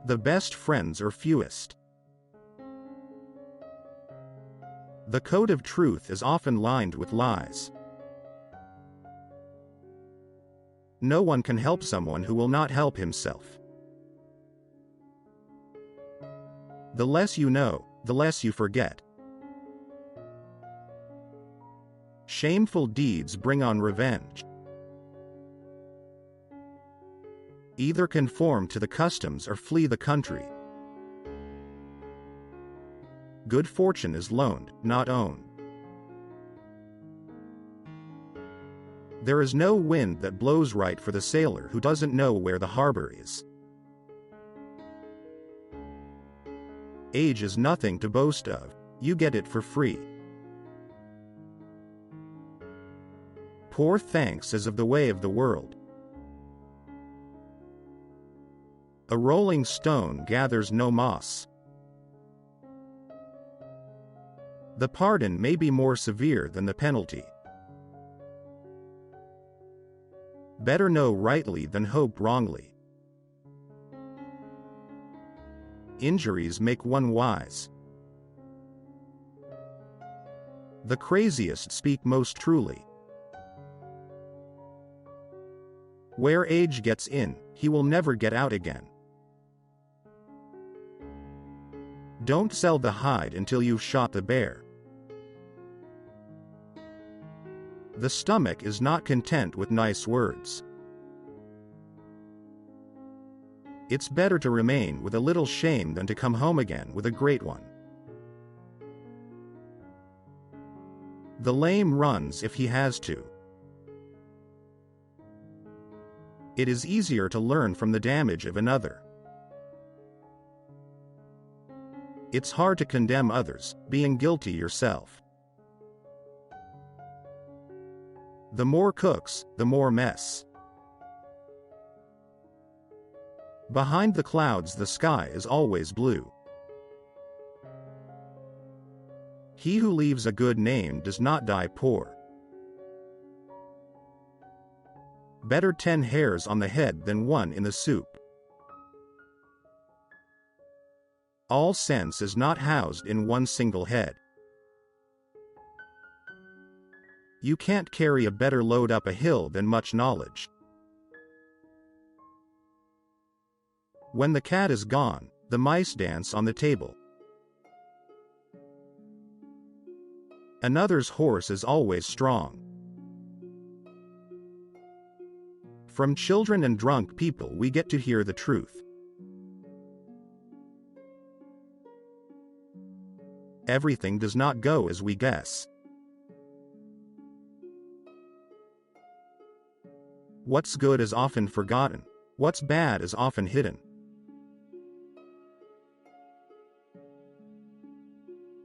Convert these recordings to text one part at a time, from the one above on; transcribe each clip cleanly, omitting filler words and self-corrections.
The best friends are fewest. The code of truth is often lined with lies. No one can help someone who will not help himself. The less you know, the less you forget. Shameful deeds bring on revenge. Either conform to the customs or flee the country. Good fortune is loaned, not owned. There is no wind that blows right for the sailor who doesn't know where the harbor is. Age is nothing to boast of, you get it for free. Poor thanks is of the way of the world. A rolling stone gathers no moss. The pardon may be more severe than the penalty. Better know rightly than hope wrongly. Injuries make one wise. The craziest speak most truly. Where age gets in, he will never get out again. Don't sell the hide until you've shot the bear. The stomach is not content with nice words. It's better to remain with a little shame than to come home again with a great one. The lame runs if he has to. It is easier to learn from the damage of another. It's hard to condemn others, being guilty yourself. The more cooks, the more mess. Behind the clouds the sky is always blue. He who leaves a good name does not die poor. Better 10 hairs on the head than 1 in the soup. All sense is not housed in one single head. You can't carry a better load up a hill than much knowledge. When the cat is gone, the mice dance on the table. Another's horse is always strong. From children and drunk people we get to hear the truth. Everything does not go as we guess. What's good is often forgotten. What's bad is often hidden.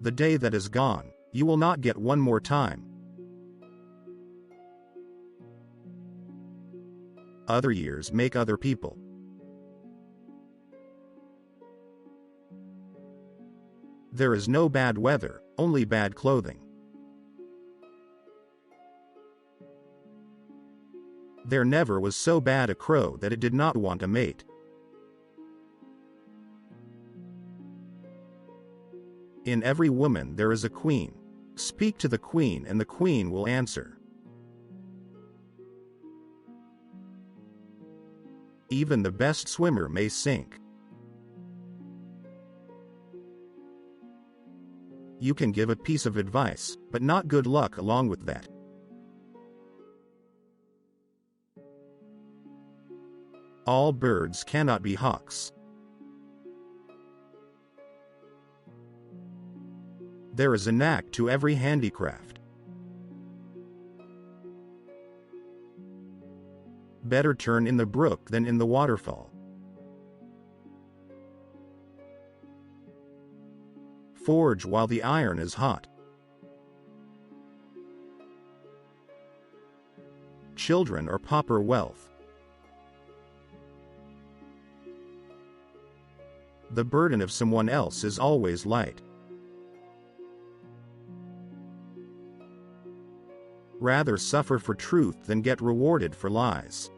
The day that is gone, you will not get one more time. Other years make other people. There is no bad weather, only bad clothing. There never was so bad a crow that it did not want a mate. In every woman there is a queen. Speak to the queen and the queen will answer. Even the best swimmer may sink. You can give a piece of advice, but not good luck along with that. All birds cannot be hawks. There is a knack to every handicraft. Better turn in the brook than in the waterfall. Forge while the iron is hot. Children are pauper wealth. The burden of someone else is always light. Rather suffer for truth than get rewarded for lies.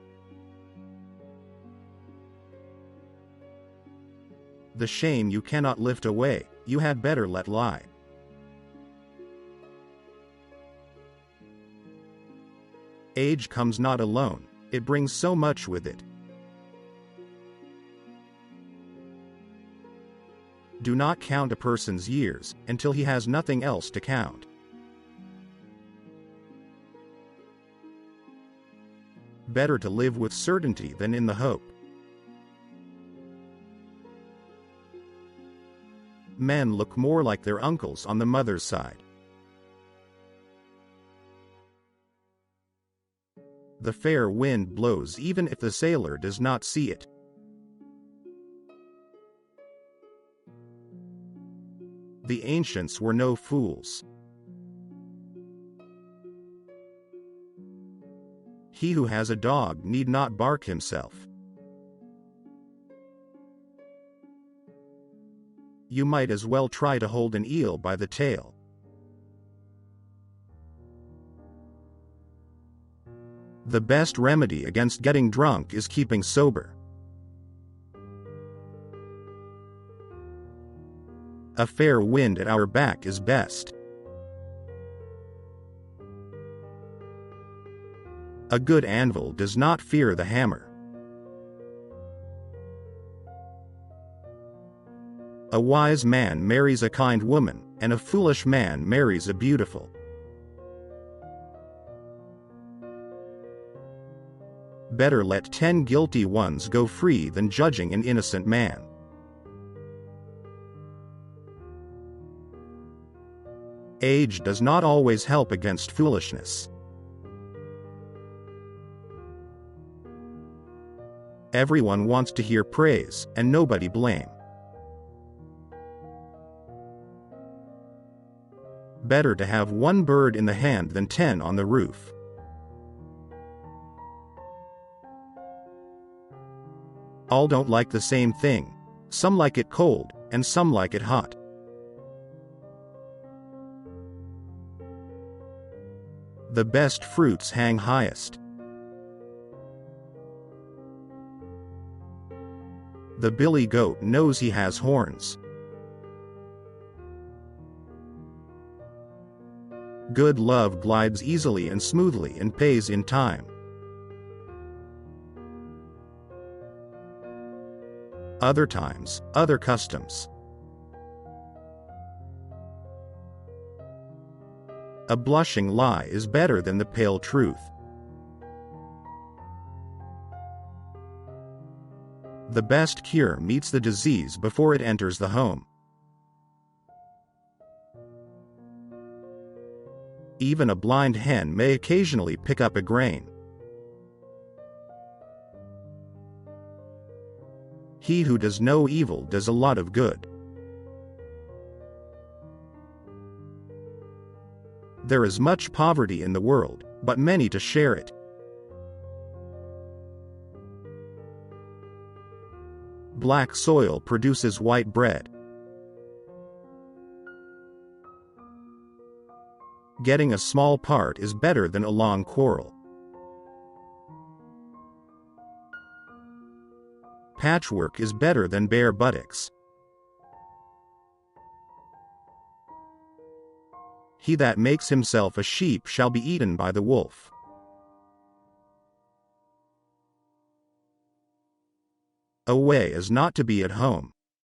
The shame you cannot lift away, you had better let lie. Age comes not alone, it brings so much with it. Do not count a person's years until he has nothing else to count. Better to live with certainty than in the hope. Men look more like their uncles on the mother's side. The fair wind blows even if the sailor does not see it. The ancients were no fools. He who has a dog need not bark himself. You might as well try to hold an eel by the tail. The best remedy against getting drunk is keeping sober. A fair wind at our back is best. A good anvil does not fear the hammer. A wise man marries a kind woman, and a foolish man marries a beautiful. Better let 10 guilty ones go free than judging an innocent man. Age does not always help against foolishness. Everyone wants to hear praise, and nobody blame. Better to have 1 bird in the hand than 10 on the roof. All don't like the same thing. Some like it cold, and some like it hot. The best fruits hang highest. The billy goat knows he has horns. Good love glides easily and smoothly and pays in time. Other times, other customs. A blushing lie is better than the pale truth. The best cure meets the disease before it enters the home. Even a blind hen may occasionally pick up a grain. He who does no evil does a lot of good. There is much poverty in the world, but many to share it. Black soil produces white bread. Getting a small part is better than a long quarrel. Patchwork is better than bare buttocks. He that makes himself a sheep shall be eaten by the wolf. A way is not to be at home.